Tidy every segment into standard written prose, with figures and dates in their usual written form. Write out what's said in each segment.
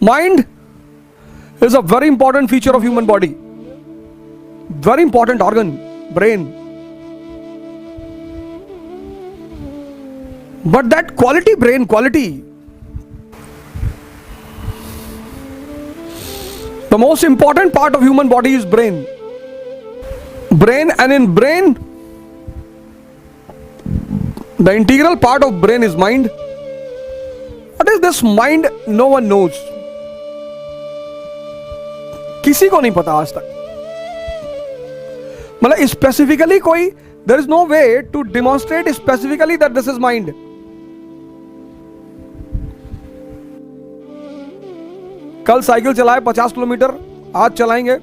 Mind is a very important feature of human body. Very important organ, brain. But that quality brain, quality, the most important part of human body is brain. Brain, and in brain, the integral part of brain is mind. What is this mind? No one knows. किसी को नहीं पता आज तक. मतलब specifically कोई, there is no way to demonstrate specifically that this is mind. कल cycle चलाए 50 किलोमीटर, आज चलाएंगे.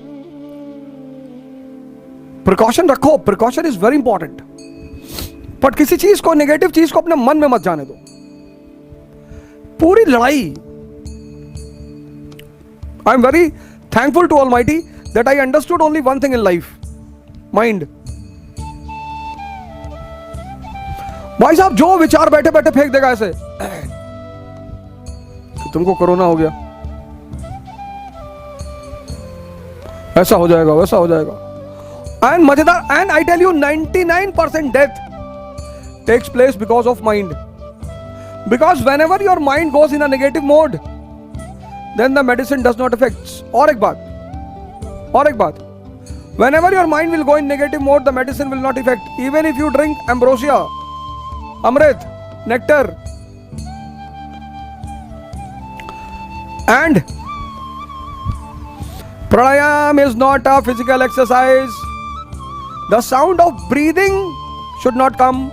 प्रिकॉशन रखो, precaution is very important. But किसी चीज को, नेगेटिव चीज को अपने मन में मत जाने दो. पूरी लड़ाई. I am very thankful to Almighty that I understood only one thing in life: mind. भाई साहब जो विचार बैठे बैठे फेंक देगा ऐसे कि तुमको कोरोना हो गया, ऐसा हो जाएगा, वैसा हो जाएगा. एंड मजेदार, and I tell you 99% death takes place because of mind. Because whenever your mind goes in a negative mode, then the medicine does not affect. और एक बात, whenever your mind will go in negative mode, the medicine will not affect. Even if you drink ambrosia, amrit, nectar, and pranayam is not a physical exercise. The sound of breathing should not come.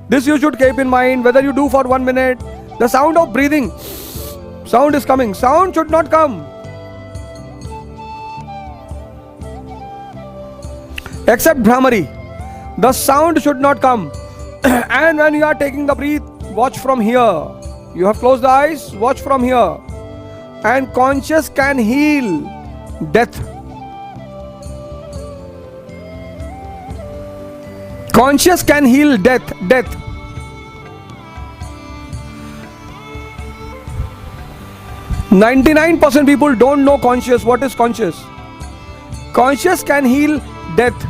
This you should keep in mind. Whether you do for 1 minute, the sound of breathing, sound is coming, sound should not come. Except Brahmari, the sound should not come. And when you are taking the breath, watch from here. You have closed the eyes, watch from here. And conscious can heal death. Conscious can heal death. 99% people don't know conscious. What is conscious? Conscious can heal death.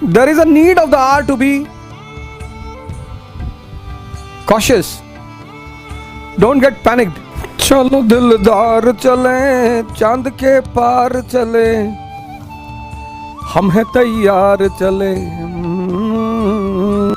There is a need of the hour to be cautious. Don't get panicked. चलो दिलदार चले, चांद के पार चले, हम हैं तैयार चले.